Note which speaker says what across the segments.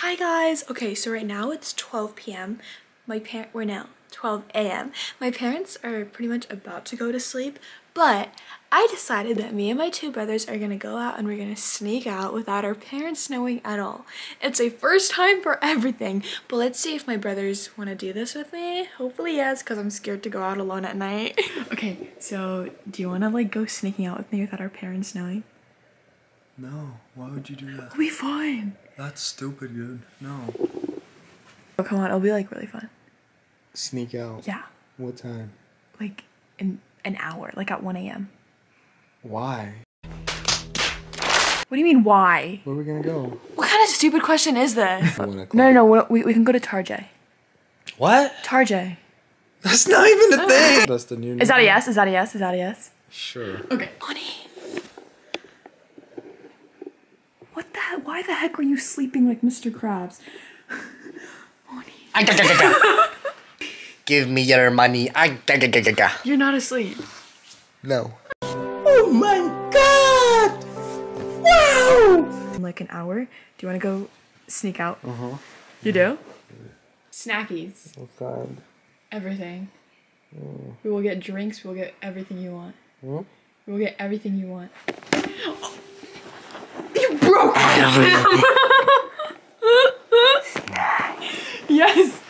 Speaker 1: Hi guys. Okay, so right now it's 12 p.m. We're now 12 a.m. My parents are pretty much about to go to sleep, but I decided that me and my two brothers are gonna go out and we're gonna sneak out without our parents knowing at all. It's a first time for everything, but let's see if my brothers want to do this with me. Hopefully yes, because I'm scared to go out alone at night. Okay, so do you want to like go sneaking out with me without our parents knowing?
Speaker 2: No, why would you do that?
Speaker 1: It'll be fine.
Speaker 2: That's stupid, dude. No.
Speaker 1: Oh, come on, it'll be like really fun.
Speaker 2: Sneak out?
Speaker 1: Yeah.
Speaker 2: What time?
Speaker 1: Like in an hour, like at 1 a.m.
Speaker 2: Why?
Speaker 1: What do you mean, why?
Speaker 2: Where are we gonna go?
Speaker 1: What kind of stupid question is this?
Speaker 2: 1 o'clock.
Speaker 1: No, we can go to Tarjay.
Speaker 2: What?
Speaker 1: Tarjay.
Speaker 2: That's not even a thing! That's the new name.
Speaker 1: Is that a yes? Is that a yes? Is that a yes?
Speaker 2: Sure.
Speaker 1: Okay. Honey. What the heck? Why the heck are you sleeping like Mr. Krabs? Honey.
Speaker 3: Give me your money.
Speaker 1: You're not asleep.
Speaker 2: No.
Speaker 3: Oh my god! Wow!
Speaker 1: In like an hour, do you want to go sneak out?
Speaker 2: Uh-huh.
Speaker 1: You do? Snackies.
Speaker 2: What kind?
Speaker 1: Everything. We will get drinks. We will get everything you want.
Speaker 2: Hmm?
Speaker 1: We will get everything you want. You broke it! Yes!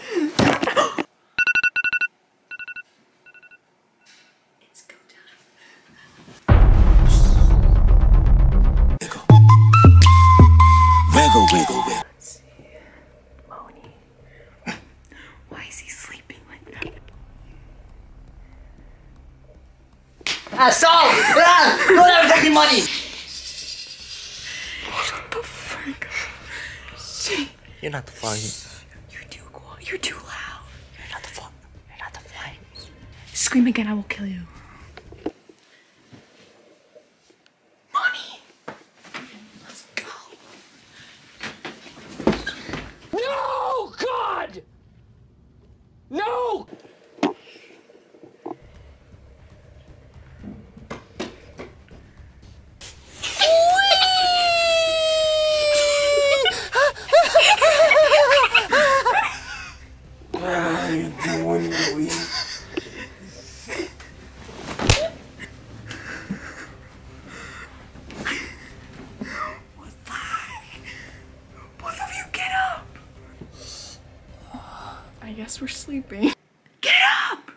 Speaker 1: It's go time.
Speaker 3: Wiggle, wiggle, wiggle.
Speaker 1: Let's see. Moni. Why is he sleeping like that?
Speaker 3: Assault! Ah, don't ever take me money!
Speaker 1: Shut the frick up.
Speaker 3: You're not the flying.
Speaker 1: You're too loud.
Speaker 3: You're not the flying. You're not the flying.
Speaker 1: Scream again, I will kill you. Mommy! Let's go.
Speaker 4: No! God! No!
Speaker 1: I guess we're sleeping. Get up!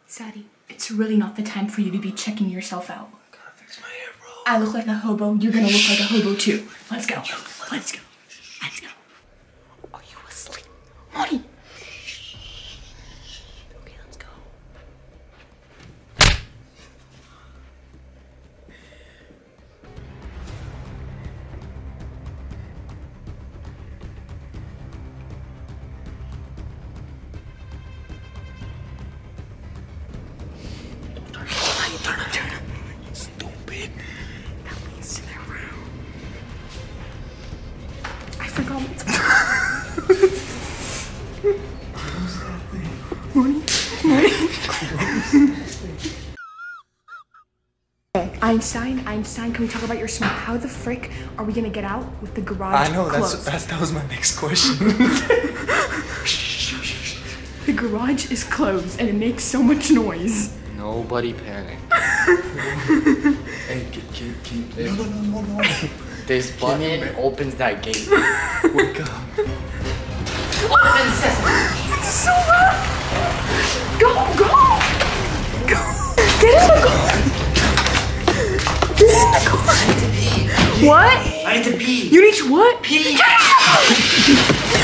Speaker 1: Sadie, it's really not the time for you to be checking yourself out.
Speaker 2: I gotta fix my hair, bro.
Speaker 1: I look like a hobo, you're gonna look like a hobo too. Let's go. Let's go. Let's go. Are you asleep? Honey! Okay, let's go.
Speaker 2: Stupid.
Speaker 1: That leads to their room. I forgot what's Morning. Okay, Einstein, can we talk about your smile? How the frick are we gonna get out with the garage
Speaker 2: I know,
Speaker 1: closed?
Speaker 2: that was my next question.
Speaker 1: The garage is closed and it makes so much noise.
Speaker 4: Nobody panic.
Speaker 2: Hey, keep
Speaker 4: This,
Speaker 2: no.
Speaker 4: this button opens that gate.
Speaker 2: Wake up.
Speaker 1: It's so loud! Go! Get in the car! Get in the car! What?
Speaker 3: I need to pee.
Speaker 1: You need to what?
Speaker 3: Pee.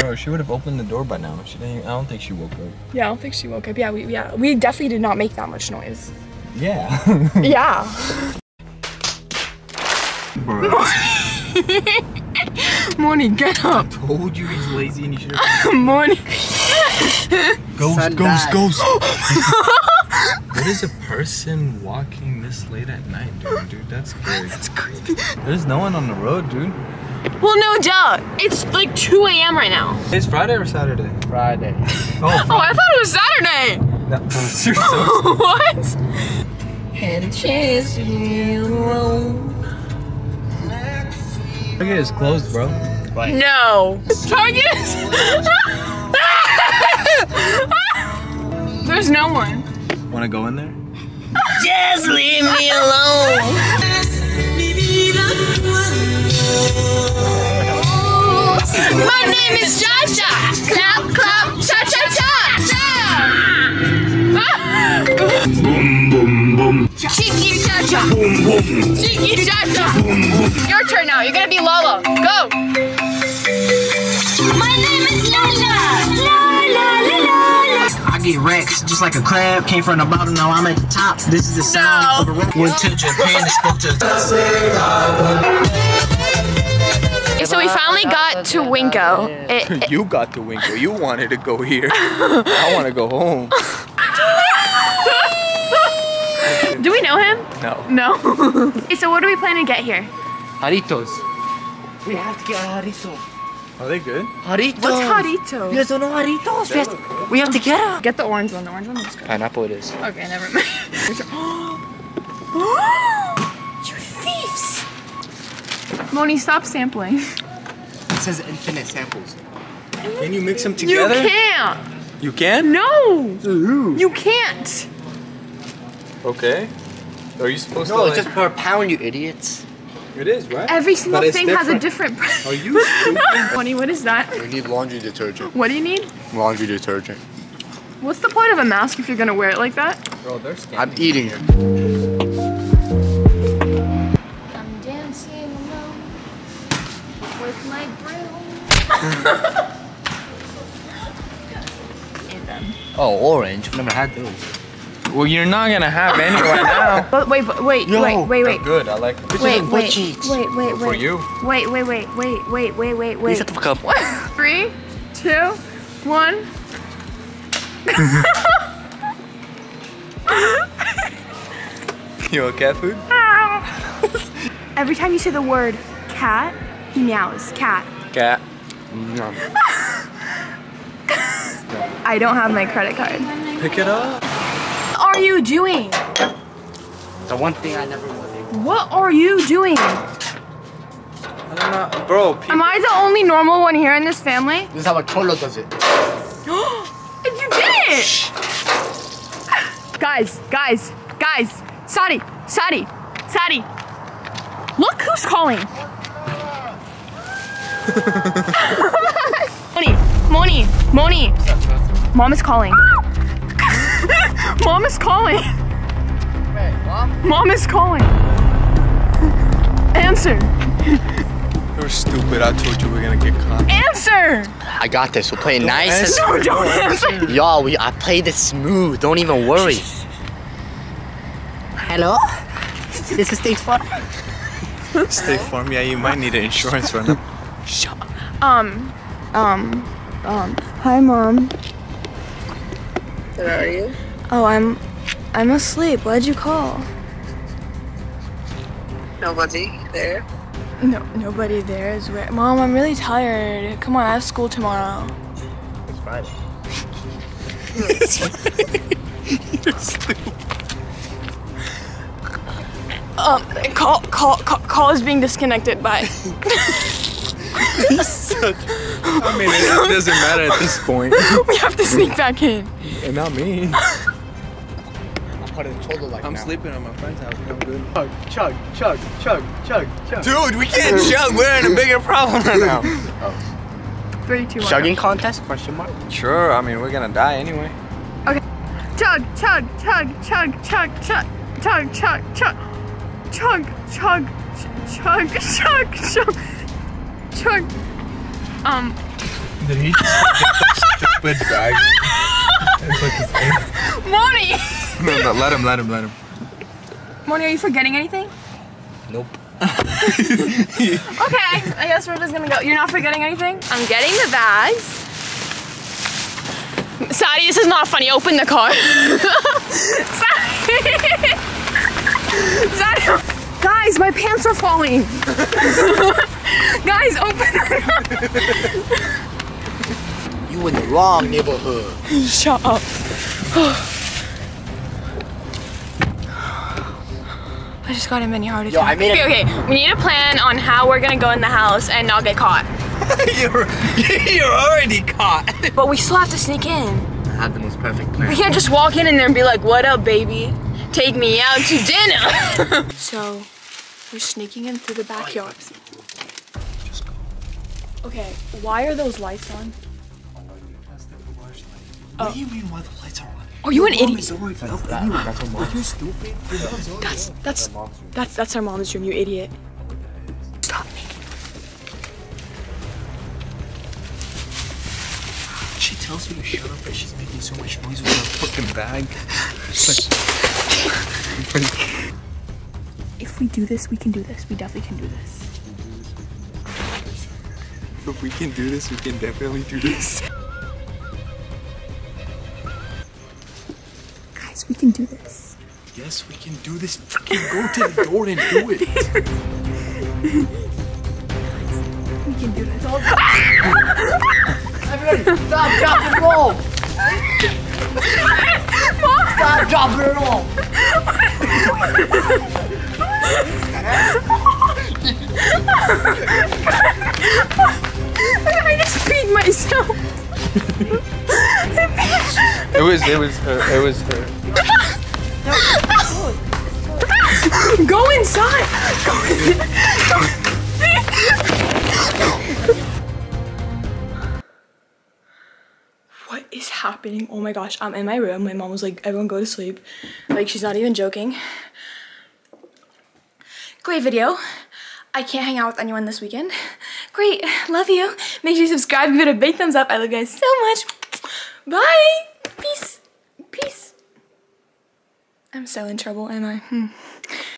Speaker 2: Bro, she would have opened the door by now. She didn't. I don't think she woke up.
Speaker 1: Yeah, I don't think she woke up. Yeah, we definitely did not make that much noise.
Speaker 2: Yeah.
Speaker 1: Yeah. Morning, get up.
Speaker 2: Told you he's lazy and you should have.
Speaker 1: Morning.
Speaker 2: Ghost. What is a person walking this late at night doing, dude? That's scary.
Speaker 1: That's creepy.
Speaker 2: There's no one on the road, dude.
Speaker 1: Well, no duh. It's like 2 a.m. right now.
Speaker 2: It's Friday or Saturday?
Speaker 4: Friday.
Speaker 1: Oh, I thought it was Saturday.
Speaker 2: No, you're so
Speaker 1: What?
Speaker 3: And chase you.
Speaker 2: Look at it's closed, bro.
Speaker 4: Right.
Speaker 5: No. Target. There's no one.
Speaker 2: Wanna go in there?
Speaker 3: Just leave me alone.
Speaker 5: My name is Cha-Cha. Clap, clap, cha-cha-cha.
Speaker 6: Boom, boom, boom.
Speaker 5: Cheeky Cha-Cha.
Speaker 6: Boom, boom.
Speaker 5: Cheeky Cha-Cha. Your turn now. You're gonna be Lala. Go.
Speaker 7: My name is Lala. La la la la.
Speaker 3: I get wrecked just like a crab. Came from the bottom, now I'm at the top. This is the sound of a rope. Went to Japan and spoke to.
Speaker 5: So we finally got to Winko.
Speaker 2: You got the Winko. You wanted to go here. I want to go home.
Speaker 5: Do we know him?
Speaker 2: No.
Speaker 5: No. Okay, so what do we plan to get here?
Speaker 4: Jaritos.
Speaker 3: We have to get a Jarrito.
Speaker 2: Are they good?
Speaker 3: Jarrito.
Speaker 5: What's Jarrito?
Speaker 3: You guys don't know Jarritos? We have to get them.
Speaker 5: Get the orange one. The orange one looks good.
Speaker 4: Pineapple it is.
Speaker 5: Okay, never mind. You thieves! Moni, stop sampling.
Speaker 4: It says infinite samples.
Speaker 2: Can you mix them
Speaker 5: You
Speaker 2: together?
Speaker 5: can't.
Speaker 2: You can?
Speaker 5: No. You can't.
Speaker 2: Okay. Are you supposed to
Speaker 4: No,
Speaker 2: like...
Speaker 4: it's just per pound, you idiots.
Speaker 2: It is, right?
Speaker 5: Every single
Speaker 2: But it's
Speaker 5: thing has a different.
Speaker 2: Are you stupid?
Speaker 5: Moni, what is that?
Speaker 4: We need laundry detergent.
Speaker 5: What do you need?
Speaker 4: Laundry detergent.
Speaker 5: What's the point of a mask if you're gonna wear it like that?
Speaker 2: Bro, they're scamming.
Speaker 4: I'm eating it.
Speaker 5: I'm dancing alone with my broom.
Speaker 4: Oh, orange. I've never had those.
Speaker 2: Well, you're not gonna have any right now.
Speaker 5: But wait, wait.
Speaker 2: They're good. I like them.
Speaker 5: Wait.
Speaker 2: For you.
Speaker 5: Wait.
Speaker 4: Shut the fuck up.
Speaker 5: 3, 2, 1.
Speaker 2: You want cat food?
Speaker 5: Every time you say the word cat, he meows. Cat.
Speaker 2: Cat.
Speaker 5: I don't have my credit card.
Speaker 2: Pick it up.
Speaker 5: What are you doing?
Speaker 4: The one thing I never wanted.
Speaker 5: What are you doing?
Speaker 2: I don't know. Bro,
Speaker 5: Am I the only normal one here in this family?
Speaker 4: This is how a cholo does it.
Speaker 5: You did it! Guys. Sadi. Look who's calling. Moni. Mom is calling. Mom is calling.
Speaker 4: Wait, Mom?
Speaker 5: Mom is calling. Answer.
Speaker 2: you're stupid. I told you we're gonna get caught.
Speaker 5: Answer.
Speaker 4: I got this. We'll play nice.
Speaker 5: No, don't answer.
Speaker 4: Y'all, I played it smooth. Don't even worry.
Speaker 3: Hello? This is State Farm.
Speaker 2: Stay Farm. Yeah, you might need an insurance right now.
Speaker 5: Shut up. Hi, Mom.
Speaker 7: Where are you?
Speaker 1: Oh, I'm asleep. Why'd you call?
Speaker 7: Nobody there.
Speaker 1: No, nobody there is where. Mom, I'm really tired. Come on, I have school tomorrow.
Speaker 4: It's Friday.
Speaker 2: You're stupid.
Speaker 1: Call is being disconnected. Bye.
Speaker 2: I mean, it doesn't matter at this point.
Speaker 1: We have to sneak back in.
Speaker 2: And not me.
Speaker 4: I'm part of the cholo like
Speaker 2: I'm
Speaker 4: now.
Speaker 2: sleeping at my friend's house. I'm good.
Speaker 3: Chug.
Speaker 2: Dude, we can't chug. We're in a bigger problem right now.
Speaker 5: 3, 2, 1.
Speaker 4: Chugging contest? Question mark.
Speaker 2: Sure. I mean, we're gonna die anyway.
Speaker 5: Okay. Chug.
Speaker 2: Did he just get the stupid bag? It's like his aim.
Speaker 5: Moni!
Speaker 2: No, let him.
Speaker 5: Moni, are you forgetting anything?
Speaker 4: Nope.
Speaker 5: Okay, I guess we're just gonna go. You're not forgetting anything? I'm getting the bags. Sadi, this is not funny. Open the car. Sadi. Guys, my pants are falling. Guys, open it up.
Speaker 4: You in the wrong neighborhood.
Speaker 5: Shut up. I just got a mini heart attack.
Speaker 4: Yo, I made it.
Speaker 5: Okay, we need a plan on how we're gonna go in the house and not get caught.
Speaker 4: You're already caught.
Speaker 5: But we still have to sneak in.
Speaker 4: I have the most perfect plan.
Speaker 5: We can't just walk in there and be like, what up, baby? Take me out to dinner. So, we're sneaking in through the backyard.
Speaker 4: Just go.
Speaker 5: Okay, why are those lights on?
Speaker 4: What do you mean why the lights are on?
Speaker 5: Are you an idiot?
Speaker 4: Are you stupid?
Speaker 5: That's our mom's room, you idiot. Stop me.
Speaker 4: She tells me to shut up, but she's making so much noise with her fucking bag.
Speaker 5: If we do this, we can do this. We definitely can do this.
Speaker 2: If we can do this, we can definitely do this.
Speaker 5: Guys, we can do this.
Speaker 2: Yes, we can do this. Fucking go to the door and do it.
Speaker 5: We can do this.
Speaker 3: Stop, drop, and roll. Stop, drop, and roll.
Speaker 5: I just peed myself.
Speaker 2: It was her.
Speaker 5: Go inside. Go inside. What is happening? Oh my gosh, I'm in my room. My mom was like, everyone go to sleep. Like, she's not even joking. Great video. I can't hang out with anyone this weekend. Great, love you. Make sure you subscribe, give it a big thumbs up. I love you guys so much. Bye. Peace. Peace. I'm so in trouble, am I?